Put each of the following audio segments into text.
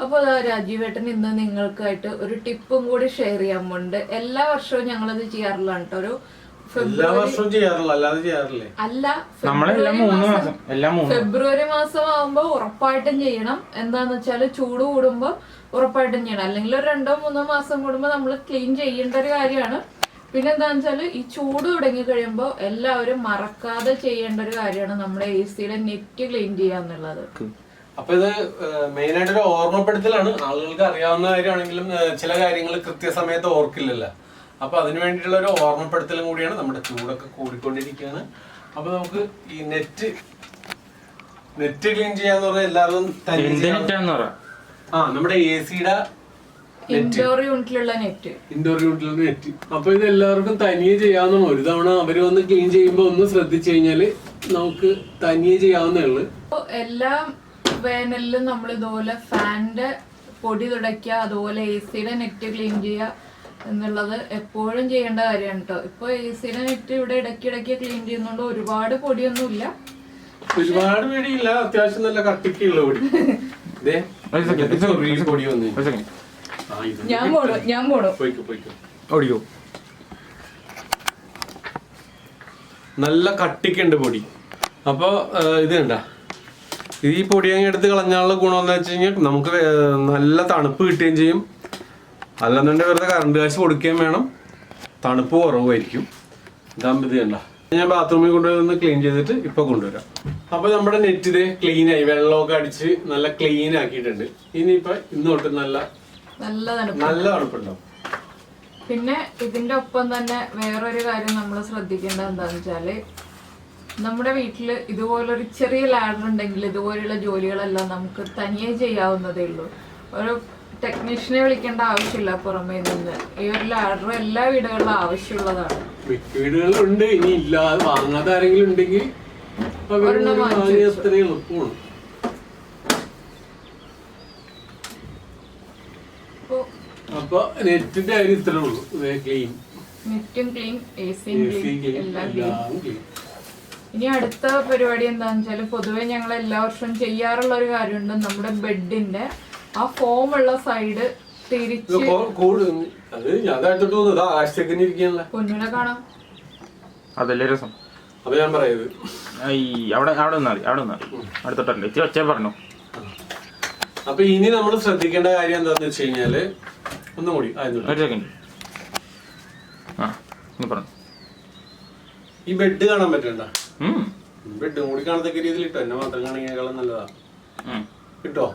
അപ്പോൾ രാജീവേട്ടൻ ഇന്ന് നിങ്ങൾക്കായിട്ട് ഒരു ടിപ്പും കൂടി ഷെയർ ചെയ്യാൻ പോകുന്നുണ്ട്. എല്ലാ വർഷവും ഞങ്ങളത് ചെയ്യാറില്ലാണ് കേട്ടോ. ഒരു ഫെബ്രുവരി മാസം ആവുമ്പോ ഉറപ്പായിട്ടും ചെയ്യണം. എന്താന്ന് വെച്ചാല് ചൂട് കൂടുമ്പോ ഉറപ്പായിട്ടും ചെയ്യണം. അല്ലെങ്കിൽ ഒരു 2-3 മാസം കൂടുമ്പോ നമ്മൾ ക്ലീൻ ചെയ്യേണ്ട ഒരു കാര്യമാണ്. പിന്നെ എന്താന്ന് വെച്ചാല് ഈ ചൂട് തുടങ്ങി കഴിയുമ്പോ എല്ലാവരും മറക്കാതെ ചെയ്യേണ്ട ഒരു കാര്യമാണ് നമ്മുടെ AC-യുടെ നെറ്റ് ക്ലീൻ ചെയ്യാന്നുള്ളത്. അപ്പൊ ഇത് മെയിൻ ആയിട്ടൊരു ഓർമ്മപ്പെടുത്തലാണ്. ആളുകൾക്ക് അറിയാവുന്ന കാര്യമാണെങ്കിലും ചില കാര്യങ്ങൾ കൃത്യസമയത്ത് ഓർക്കില്ലല്ലോ. അപ്പൊ അതിനു വേണ്ടിയിട്ടുള്ള ഒരു ഓർമ്മപ്പെടുത്തലും കൂടിയാണ്. നമ്മുടെ ചൂടൊക്കെ കൂടിക്കൊണ്ടിരിക്കുകയാണ്. അപ്പൊ നമുക്ക് ഈ നെറ്റ് ക്ലീൻ ചെയ്യാന്ന് പറഞ്ഞാൽ എല്ലാവരും നമ്മുടെ AC-യുടെ ഇൻഡോർ യൂണിറ്റിലുള്ള നെറ്റ്. അപ്പൊ ഇത് എല്ലാവർക്കും തനിയെ ചെയ്യാവുന്ന. ഒരു തവണ അവര് വന്ന് ക്ലീൻ ചെയ്യുമ്പോ ഒന്ന് ശ്രദ്ധിച്ചു കഴിഞ്ഞാല് നമുക്ക് തനിയെ ചെയ്യാവുന്നേ ഉള്ളു. എല്ലാം വേനലിലും നമ്മൾ ഇതുപോലെ ഫാനിന്റെ പൊടി തുടയ്ക്കുക, അതുപോലെ AC-യുടെ നെറ്റ് ക്ലീൻ ചെയ്യുക എന്നുള്ളത് എപ്പോഴും ചെയ്യേണ്ട കാര്യമാണ് കേട്ടോ. ഇപ്പൊ AC-യുടെ നെറ്റ് ഇവിടെ ഇടയ്ക്കിടയ്ക്ക് ക്ലീൻ ചെയ്യുന്നോണ്ട് ഒരുപാട് പൊടിയൊന്നുമില്ല. ഒരുപാട് പൊടിയില്ല, അത്യാവശ്യം നല്ല കട്ടിക്കുള്ള പൊടി. ഞാൻ പോണു. നല്ല കട്ടിക്കുണ്ട് പൊടി. അപ്പൊ ഇത് കണ്ട, ഈ പൊടി അങ്ങ് എടുത്ത് കളഞ്ഞാലുള്ള ഗുണം എന്താ വെച്ച് കഴിഞ്ഞാൽ നമുക്ക് നല്ല തണുപ്പ് കിട്ടുകയും ചെയ്യും. അല്ലെന്നുണ്ടെങ്കിൽ വെറുതെ കറണ്ട് കാശ് കൊടുക്കുകയും വേണം. തണുപ്പ് കുറവായിരിക്കും. ഇതാകുമ്പോൾ ഇത് കണ്ട, ഞാൻ ബാത്റൂമിൽ കൊണ്ടുവന്ന് ക്ലീൻ ചെയ്തിട്ട് ഇപ്പൊ കൊണ്ടുവരാം. അപ്പൊ നമ്മുടെ നെറ്റ് ഇത് ക്ലീൻ ആയി, വെള്ളമൊക്കെ അടിച്ച് നല്ല ക്ലീൻ ആക്കിയിട്ടുണ്ട്. ഇനിയിപ്പൊ ഇന്ന് തൊട്ട് നല്ല തണുപ്പുണ്ടാവും. പിന്നെ ഇതിന്റെ ഒപ്പം തന്നെ വേറൊരു കാര്യം നമ്മൾ ശ്രദ്ധിക്കേണ്ടത് എന്താന്ന് വെച്ചാല്, നമ്മുടെ വീട്ടില് ഇതുപോലൊരു ചെറിയ ലാഡർ ഉണ്ടെങ്കിൽ ഇതുപോലെയുള്ള ജോലികളെല്ലാം നമുക്ക് തനിയെ ചെയ്യാവുന്നതേ ഉള്ളൂ. ഒരു ടെക്നീഷ്യനെ വിളിക്കേണ്ട ആവശ്യമില്ല പുറമേ നിന്ന്. ഈ ഒരു ലാഡർ എല്ലാ വീടുകളിലും ആവശ്യമുള്ളതാണ്. വീടുകളിലുണ്ട്. ഇനി ഇല്ലാതെ വാങ്ങാതെ ആരെങ്കിലും ഉണ്ടെങ്കിൽ അപ്പൊ നെറ്റിന്റെ കാര്യം ഇത്രേ ഉള്ളൂ. നെറ്റും ക്ലീൻ, AC-യും ക്ലീൻ, എല്ലാം ക്ലീൻ. ഇനി അടുത്ത പരിപാടി എന്താന്ന് വെച്ചാല്, പൊതുവെ ഞങ്ങൾ എല്ലാ വർഷവും ചെയ്യാറുള്ള ഒരു കാര്യമുണ്ട്. നമ്മുടെ ബെഡിന്റെ ആ ഫോം ഉള്ള സൈഡ് തിരിച്ച് പൊന്നുനെ കാണാം. അതല്ലേ രസം. അപ്പൊ ഞാൻ പറയുന്നത് പറഞ്ഞു. അപ്പൊ ഇനി നമ്മൾ ശ്രദ്ധിക്കേണ്ട കാര്യം എന്താന്ന് വെച്ച് കഴിഞ്ഞാല്, ഒന്നും കൂടി ഈ ബെഡ് കാണാൻ പറ്റണ്ട. ബെഡ് കൂടി കാണത്തക്ക രീതിയിൽ ഇട്ടോ. എന്നെ മാത്രം കാണിക്കാളും നല്ലതാ. കിട്ടോ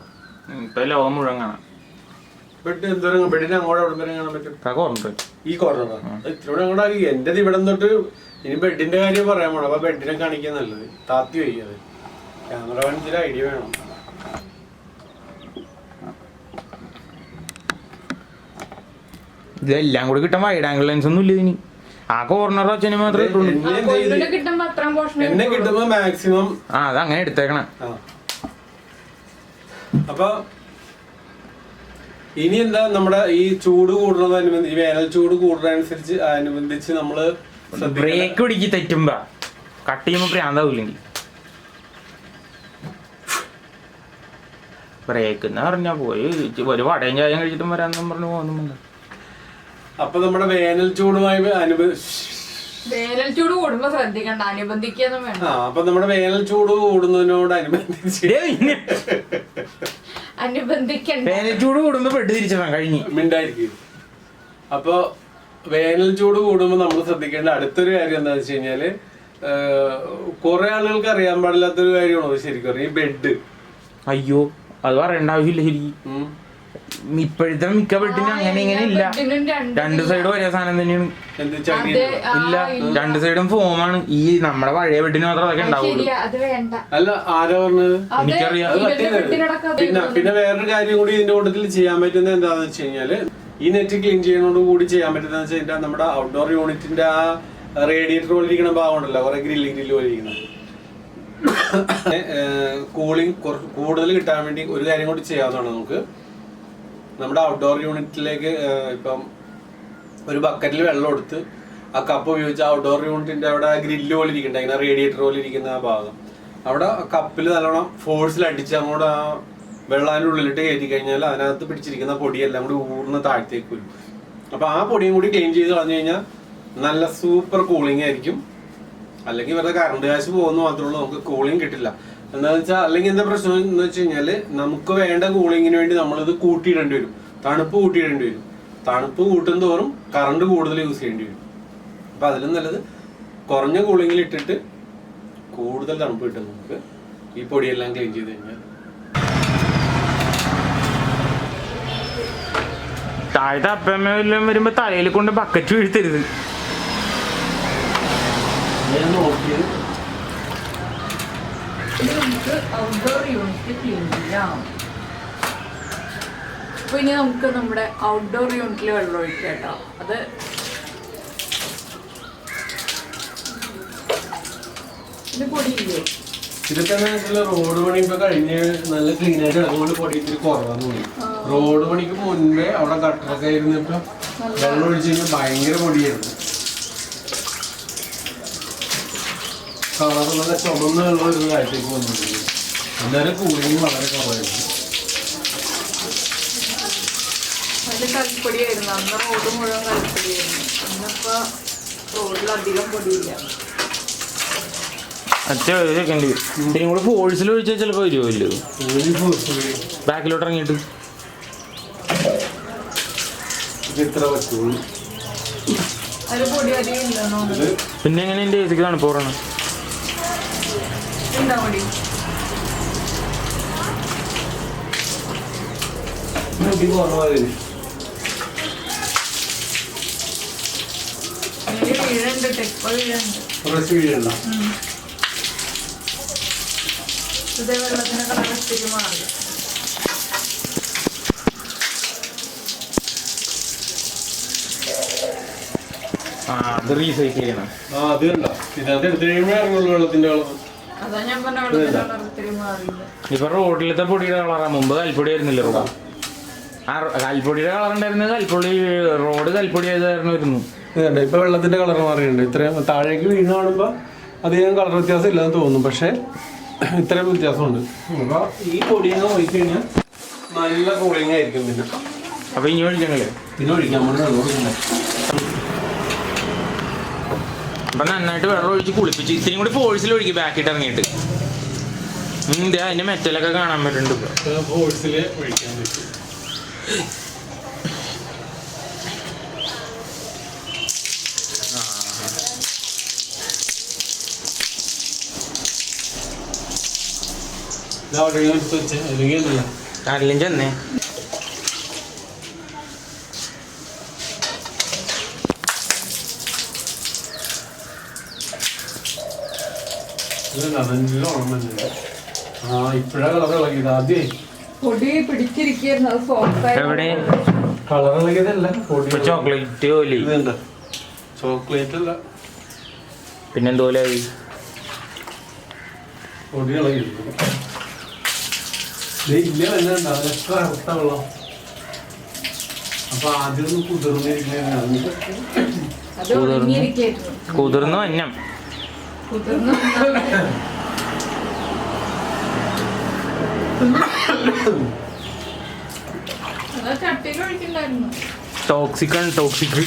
ലോകം മുഴുവൻ കാണാം. ബെഡ് എന്തോരം ബെഡിന് അങ്ങോട്ട് അവിടെ വരെ കാണാൻ പറ്റും. ഈ കോർണറാ ഇത്രയോടെ അങ്ങോട്ടാക്കി. എന്റെ ഇവിടെ തൊട്ട് ഇനി ബെഡിന്റെ കാര്യം പറയാൻ പോണം. അപ്പൊ ബെഡിനെ കാണിക്കാൻ നല്ലത് താത്തി വയ്ക്കാതെ. ക്യാമറ കാണിച്ചൊരു ഐഡിയ വേണം. ഇതെല്ലാം കൂടി കിട്ടാൻ വൈഡ് ആംഗിൾ ലെൻസ് ഒന്നും ഇല്ല ഇതിന്. ആ കോർണർ വെച്ചതിന് മാത്രമേ എന്നെ കിട്ടുമ്പോ മാക്സിമം അതങ്ങനെ എടുത്തേക്കണേ. അപ്പൊ ഇനി എന്താ, നമ്മുടെ ഈ ചൂട് കൂടുന്നതനുബന്ധിച്ച്, വേനൽ ചൂട് കൂടുന്നതനുസരിച്ച് അനുബന്ധിച്ച് നമ്മള് ബ്രേക്ക് പിടിക്ക് തെറ്റുമ്പോ കട്ട് ചെയ്യുമ്പോ പ്രാന്താവൂല്ലെങ്കിൽ ബ്രേക്ക് എന്ന് പറഞ്ഞാ പോയി ഒരു വടയും ചായം കഴിച്ചിട്ടും വരാന്നും പറഞ്ഞു പോകുന്നുണ്ട്. അപ്പൊ നമ്മുടെ വേനൽ ചൂടുമായി വേനൽ ചൂട് കൂടുമ്പോ ശ്രദ്ധിക്കണ്ട, അനുബന്ധിക്കൊന്നും വേണ്ട. അപ്പൊ നമ്മുടെ വേനൽ ചൂട് കൂടുന്നതിനോട് അനുബന്ധിച്ച് വേനൽ ചൂട് കൂടുമ്പോ ബെഡ് തിരിച്ചിടാൻ കഴിഞ്ഞു മിണ്ടായിരിക്കും. അപ്പൊ വേനൽ ചൂട് കൂടുമ്പോ നമ്മൾ ശ്രദ്ധിക്കേണ്ട അടുത്തൊരു കാര്യം എന്താന്ന് വെച്ച് കഴിഞ്ഞാല്, കുറെ ആളുകൾക്ക് അറിയാൻ പാടില്ലാത്തൊരു കാര്യമാണോ ശരിക്കും ഈ ബെഡ്. അയ്യോ, അത് പറയേണ്ട ആവശ്യമില്ല ശരിക്കും. ഇപ്പോഴത്തെ മിക്ക ബെഡിനും അങ്ങനെ ഇങ്ങനെ ഇല്ല. 2 സൈഡും ഒരേ സാധനം തന്നെയാണ്. ഇല്ല, 2 സൈഡും ഫോമാണ്. ഈ നമ്മുടെ പഴയ ബെഡിന് മാത്രം അതൊക്കെ ഉണ്ടാവുള്ളൂ. അല്ല, ആരാ പറഞ്ഞത്? എനിക്കറിയാം. പിന്നെ വേറൊരു കാര്യം കൂടി ഇതിന്റെ കൂട്ടത്തിൽ ചെയ്യാൻ പറ്റുന്നത് എന്താണെന്ന് വെച്ച് കഴിഞ്ഞാല്, ഈ നെറ്റ് ക്ലീൻ ചെയ്യുന്നതോട് കൂടി ചെയ്യാൻ പറ്റുന്ന വെച്ച് കഴിഞ്ഞാൽ നമ്മുടെ ഔട്ട്ഡോർ യൂണിറ്റിന്റെ ആ റേഡിയേറ്റർ പോലെ ഇരിക്കുന്ന ഭാഗം ഉണ്ടല്ലോ, കുറെ ഗ്രില്ല് പോലെ ഇരിക്കുന്നത്, കൂളിംഗ് കൂടുതൽ കിട്ടാൻ വേണ്ടി ഒരു കാര്യം കൂടി ചെയ്യാവുന്നതാണ്. നമുക്ക് നമ്മുടെ ഔട്ട്ഡോർ യൂണിറ്റിലേക്ക് ഇപ്പം ഒരു ബക്കറ്റിൽ വെള്ളം എടുത്ത് ആ കപ്പ് ഉപയോഗിച്ച് ഔട്ട്ഡോർ യൂണിറ്റിന്റെ അവിടെ ഗ്രില്ല് പോലെ ഇരിക്കണ്ട, ഇങ്ങനെ റേഡിയേറ്റർ പോലെ ഇരിക്കുന്ന ആ ഭാഗം അവിടെ കപ്പിൽ നല്ലോണം ഫോഴ്സിൽ അടിച്ച് അങ്ങോട്ട് ആ വെള്ളം അതിൻ്റെ ഉള്ളിലിട്ട് കയറ്റി കഴിഞ്ഞാൽ അതിനകത്ത് പിടിച്ചിരിക്കുന്ന പൊടിയെല്ലാം കൂടി ഊർന്ന് താഴത്തേക്ക് വരും. അപ്പൊ ആ പൊടിയും കൂടി ക്ലീൻ ചെയ്ത് കളഞ്ഞു കഴിഞ്ഞാൽ നല്ല സൂപ്പർ കൂളിംഗ് ആയിരിക്കും. അല്ലെങ്കിൽ വെറുതെ കറണ്ട് കാശ് പോകുന്ന മാത്രമേ ഉള്ളൂ, നമുക്ക് കൂളിംഗ് കിട്ടില്ല. എന്താണെന്ന് വെച്ചാൽ അല്ലെങ്കിൽ എന്താ പ്രശ്നം എന്ന് വെച്ച് കഴിഞ്ഞാല് നമുക്ക് വേണ്ട കൂളിങ്ങിന് വേണ്ടി നമ്മളിത് കൂട്ടിയിടേണ്ടി വരും, തണുപ്പ് കൂട്ടിയിടേണ്ടി വരും. തണുപ്പ് കൂട്ടും തോറും കറണ്ട് കൂടുതൽ യൂസ് ചെയ്യേണ്ടി വരും. അപ്പൊ അതിലും നല്ലത് കുറഞ്ഞ കൂളിങ്ങിൽ ഇട്ടിട്ട് കൂടുതൽ തണുപ്പ് കിട്ടും നമുക്ക് ഈ പൊടിയെല്ലാം ക്ലീൻ ചെയ്ത് കഴിഞ്ഞാൽ. താഴത്തെ അപ്പമ്മ എല്ലാം വരുമ്പോ തലയിൽ കൊണ്ട് ബക്കറ്റ് വീഴ്ത്തരുത്. നമുക്ക് ഔട്ട്ഡോർ യൂണിറ്റ് ക്ലീൻ ചെയ്യാം. അപ്പൊ ഇനി നമുക്ക് നമ്മുടെ ഔട്ട്ഡോർ യൂണിറ്റിൽ വെള്ളം ഒഴിക്കാം കേട്ടോ. അത് ഇത് പൊടിയില്ലേ, ഇതൊക്കെ റോഡ് പണി ഇപ്പൊ കഴിഞ്ഞ് നല്ല ക്ലീൻ ആയിട്ട് അതുകൊണ്ട് പൊടി ഇത്തിരി കുറവാന്ന് തോന്നി. റോഡ് പണിക്ക് മുൻപേ അവിടെ ഗട്ടറൊക്കെ ആയിരുന്നപ്പോ വെള്ളം ഒഴിച്ച് കഴിഞ്ഞാൽ ഭയങ്കര പൊടിയായിരുന്നു. കളർ നല്ല ചുമന്ന വെള്ളം ഒരു കാലത്തേക്ക് വന്നിട്ടുണ്ട്. അന്നേരം കൂളിങ് വളരെ കുറവായിരുന്നു. നല്ല കൽപ്പൊടിയായിരുന്നു അന്ന്, റോഡ് മുഴുവൻ കൽപ്പൊടിയായിരുന്നു. ഇന്നിപ്പോ റോഡിലധികം പൊടിയില്ല. സെക്കൻഡ് ഇത്തിരി കൂടെ ഫോഴ്സിൽ ഒഴിച്ചാൽ ചിലപ്പോ വരുമല്ലോ ബാക്കിലോട്ട് ഇറങ്ങിയിട്ട്. ഇത്ര പറ്റുള്ളൂ. അതിൽ പൊടി അധികം ഇല്ലെന്നോ. പിന്നെ എങ്ങനെ എന്റെ ഏസിക്ക് തണുപ്പ് പറയണം എന്താ പൊടി വീഴുണ്ട്, ടെക്പ വീഴുണ്ട്. ഇതേ വെള്ളത്തിന്റെ കളർ ഒത്തിരി മാറില്ല. അത് റീസൈക്കിൾ ചെയ്യണം. അത് കണ്ടോ, ഇതിനകത്ത് എടുത്തു കഴിയുമ്പോഴേ ഇറങ്ങുള്ളൂ വെള്ളത്തിന്റെ കളർ. അതാ ഞാൻ പറഞ്ഞ വെള്ളത്തിന്റെ കളർ ഒത്തിരി മാറില്ല. ഇപ്പൊ റോഡിലത്തെ പൊടിയുടെ കളറാ, മുമ്പ് കൽപ്പൊടി ആയിരുന്നില്ല റോഡ്. ആ കൽപ്പൊടിയുടെ കളർ ഉണ്ടായിരുന്നത് കൽപ്പൊടി, റോഡ് കൽപ്പൊടി ആയതായിരുന്നു വരുന്നു. ഇതുണ്ട് ഇപ്പൊ വെള്ളത്തിന്റെ കളർ മാറിയിട്ടുണ്ട്. ഇത്രയും താഴേക്ക് വീണ് കാണുമ്പോ അധികം കളർ വ്യത്യാസം ഇല്ലെന്ന് തോന്നും, പക്ഷെ ഇത്രയും വ്യത്യാസമുണ്ട്. അപ്പൊ ഈ പൊടിയൊക്കെ ഒഴിച്ച് കഴിഞ്ഞാൽ നല്ല കൂളിംഗ് ആയിരിക്കും. പിന്നെ അപ്പൊ ഇനി ഒഴിക്കണല്ലേ, പിന്നെ ഒഴിക്കാൻ അപ്പൊ നന്നായിട്ട് വെള്ളം ഒഴിച്ച് കുളിപ്പിച്ച് ഇത്തിരി കൂടി ഫോഴ്സിൽ ഒഴിക്കും ബാക്കിട്ട് ഇറങ്ങിയിട്ട്. അതിന്റെ മെറ്റലൊക്കെ കാണാൻ പറ്റുന്നുണ്ട്. ഫോഴ്സില് ഒഴിക്കാൻ പറ്റും. കാലിലും ചെന്നേ ഇപ്പഴാ കളർ ഇളകിയത്. ആദ്യേ പൊടി പിടിച്ചിരിക്കുന്നു, അത് സോഫ്റ്റ്. എവിടെ കളർ ഇളകിയതല്ല, ചോക്ലേറ്റ് പോലെ. ഇതുണ്ട് ചോക്ലേറ്റ് അല്ല, പിന്നെന്തോലായി പൊടി ഇളകിയിരിക്കുന്നു. ഇല്ല വെള്ളം അതൊക്കെ അറുത്ത വെള്ളം. അപ്പൊ ആദ്യം ഒന്ന് കുതിർന്നിരിക്കുന്നു. കുതിർന്നു അന്നം ചട്ടിയിൽ ഒഴിക്കണ്ടായിരുന്നു. ടോക്സിക് ആണ്, ടോക്സിക്.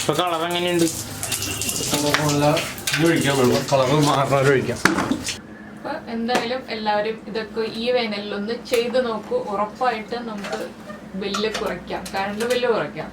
ഇപ്പൊ കളർ എങ്ങനെയുണ്ട്? കളർ മാറാൻ ഒഴിക്കാം. അപ്പൊ എന്തായാലും എല്ലാവരും ഇതൊക്കെ ഈ വേനലിൽ ഒന്ന് ചെയ്ത് നോക്കൂ. ഉറപ്പായിട്ട് നമുക്ക് ബില്ല് കുറയ്ക്കാം, കറണ്ട് ബില്ല് കുറയ്ക്കാം.